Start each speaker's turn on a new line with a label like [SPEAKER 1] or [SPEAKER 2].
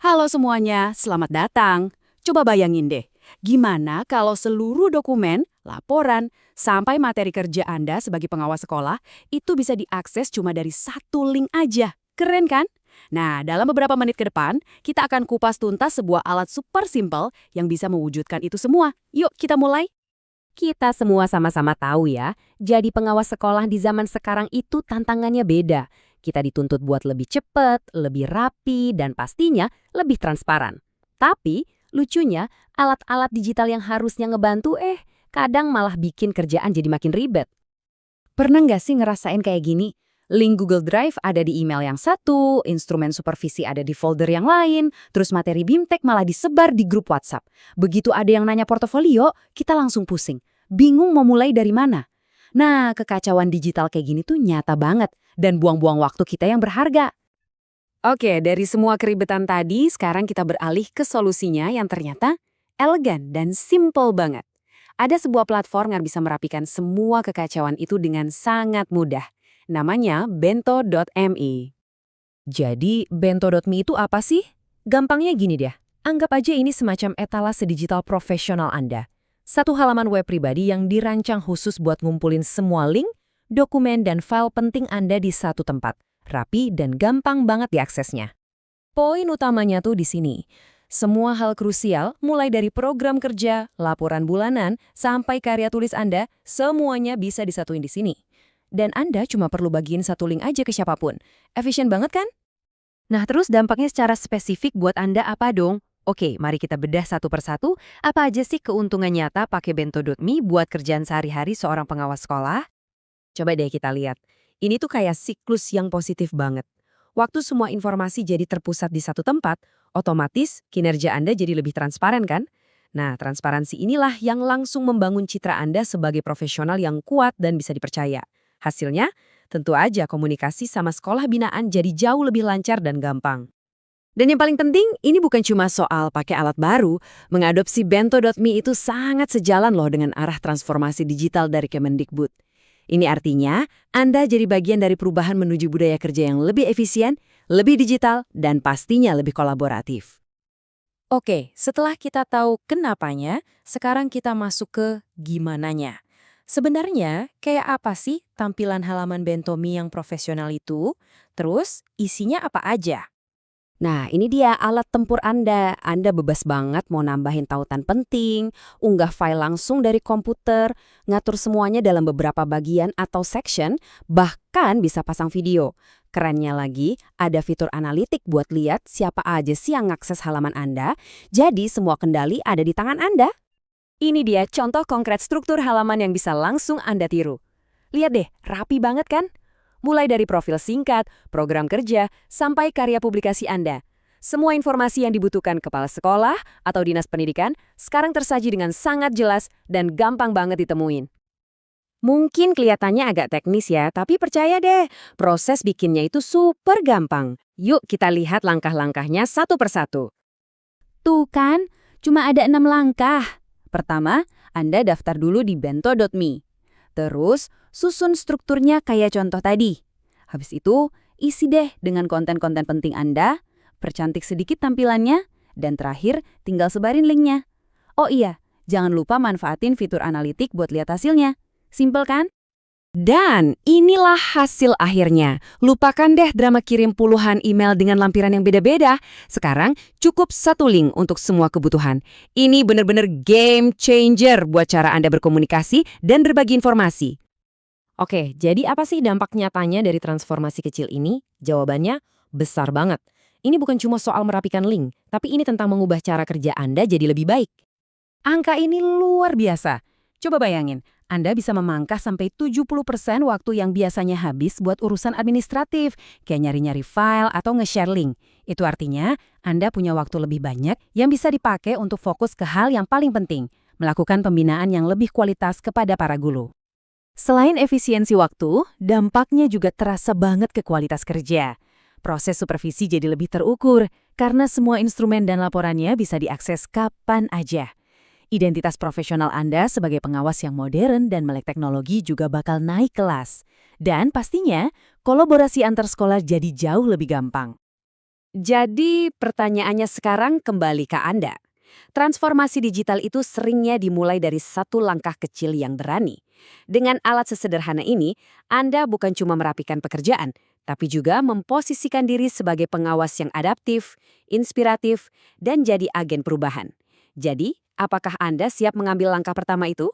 [SPEAKER 1] Halo semuanya, selamat datang. Coba bayangin deh, gimana kalau seluruh dokumen, laporan, sampai materi kerja Anda sebagai pengawas sekolah itu bisa diakses cuma dari satu link aja. Keren kan? Nah, dalam beberapa menit ke depan, kita akan kupas tuntas sebuah alat super simple yang bisa mewujudkan itu semua. Yuk, kita mulai.
[SPEAKER 2] Kita semua sama-sama tahu ya, jadi pengawas sekolah di zaman sekarang itu tantangannya beda. Kita dituntut buat lebih cepat, lebih rapi, dan pastinya lebih transparan. Tapi, lucunya, alat-alat digital yang harusnya ngebantu kadang malah bikin kerjaan jadi makin ribet.
[SPEAKER 3] Pernah nggak sih ngerasain kayak gini? Link Google Drive ada di email yang satu, instrumen supervisi ada di folder yang lain, terus materi BIMTEK malah disebar di grup WhatsApp. Begitu ada yang nanya portofolio, kita langsung pusing. Bingung mau mulai dari mana. Nah, kekacauan digital kayak gini tuh nyata banget dan buang-buang waktu kita yang berharga. Oke, dari semua keribetan tadi, sekarang kita beralih ke solusinya yang ternyata elegan dan simple banget. Ada sebuah platform yang bisa merapikan semua kekacauan itu dengan sangat mudah. Namanya bento.me.
[SPEAKER 2] Jadi, bento.me itu apa sih? Gampangnya gini deh, anggap aja ini semacam etalase digital profesional Anda. Satu halaman web pribadi yang dirancang khusus buat ngumpulin semua link, dokumen, dan file penting Anda di satu tempat. Rapi dan gampang banget diaksesnya. Poin utamanya tuh di sini. Semua hal krusial, mulai dari program kerja, laporan bulanan, sampai karya tulis Anda, semuanya bisa disatuin di sini. Dan Anda cuma perlu bagiin satu link aja ke siapapun. Efisien banget kan? Nah, terus dampaknya secara spesifik buat Anda apa dong? Oke, mari kita bedah satu persatu. Apa aja sih keuntungan nyata pakai bento.me buat kerjaan sehari-hari seorang pengawas sekolah? Coba deh kita lihat. Ini tuh kayak siklus yang positif banget. Waktu semua informasi jadi terpusat di satu tempat, otomatis kinerja Anda jadi lebih transparan kan? Nah, transparansi inilah yang langsung membangun citra Anda sebagai profesional yang kuat dan bisa dipercaya. Hasilnya, tentu aja komunikasi sama sekolah binaan jadi jauh lebih lancar dan gampang.
[SPEAKER 3] Dan yang paling penting, ini bukan cuma soal pakai alat baru. Mengadopsi bento.me itu sangat sejalan loh dengan arah transformasi digital dari Kemendikbud. Ini artinya, Anda jadi bagian dari perubahan menuju budaya kerja yang lebih efisien, lebih digital, dan pastinya lebih kolaboratif.
[SPEAKER 2] Oke, setelah kita tahu kenapanya, sekarang kita masuk ke gimananya. Sebenarnya, kayak apa sih tampilan halaman Bentomi yang profesional itu? Terus, isinya apa aja?
[SPEAKER 3] Nah, ini dia alat tempur Anda. Anda bebas banget mau nambahin tautan penting, unggah file langsung dari komputer, ngatur semuanya dalam beberapa bagian atau section, bahkan bisa pasang video. Kerennya lagi, ada fitur analitik buat lihat siapa aja sih yang ngakses halaman Anda, jadi semua kendali ada di tangan Anda. Ini dia contoh konkret struktur halaman yang bisa langsung Anda tiru. Lihat deh, rapi banget kan? Mulai dari profil singkat, program kerja, sampai karya publikasi Anda. Semua informasi yang dibutuhkan kepala sekolah atau dinas pendidikan sekarang tersaji dengan sangat jelas dan gampang banget ditemuin. Mungkin kelihatannya agak teknis ya, tapi percaya deh, proses bikinnya itu super gampang. Yuk kita lihat langkah-langkahnya satu persatu. Tuh kan, cuma ada 6 langkah. Pertama, Anda daftar dulu di bento.me. Terus, susun strukturnya kayak contoh tadi. Habis itu, isi deh dengan konten-konten penting Anda, percantik sedikit tampilannya, dan terakhir tinggal sebarin linknya. Oh iya, jangan lupa manfaatin fitur analitik buat lihat hasilnya. Simpel kan? Dan inilah hasil akhirnya. Lupakan deh drama kirim puluhan email dengan lampiran yang beda-beda. Sekarang cukup satu link untuk semua kebutuhan. Ini benar-benar game changer buat cara Anda berkomunikasi dan berbagi informasi.
[SPEAKER 2] Oke, jadi apa sih dampak nyatanya dari transformasi kecil ini? Jawabannya besar banget. Ini bukan cuma soal merapikan link, tapi ini tentang mengubah cara kerja Anda jadi lebih baik.
[SPEAKER 3] Angka ini luar biasa. Coba bayangin, Anda bisa memangkas sampai 70% waktu yang biasanya habis buat urusan administratif, kayak nyari-nyari file atau nge-share link. Itu artinya, Anda punya waktu lebih banyak yang bisa dipakai untuk fokus ke hal yang paling penting, melakukan pembinaan yang lebih kualitas kepada para guru. Selain efisiensi waktu, dampaknya juga terasa banget ke kualitas kerja. Proses supervisi jadi lebih terukur, karena semua instrumen dan laporannya bisa diakses kapan aja. Identitas profesional Anda sebagai pengawas yang modern dan melek teknologi juga bakal naik kelas. Dan pastinya, kolaborasi antar sekolah jadi jauh lebih gampang. Jadi pertanyaannya sekarang kembali ke Anda. Transformasi digital itu seringnya dimulai dari satu langkah kecil yang berani. Dengan alat sesederhana ini, Anda bukan cuma merapikan pekerjaan, tapi juga memposisikan diri sebagai pengawas yang adaptif, inspiratif, dan jadi agen perubahan. Jadi, apakah Anda siap mengambil langkah pertama itu?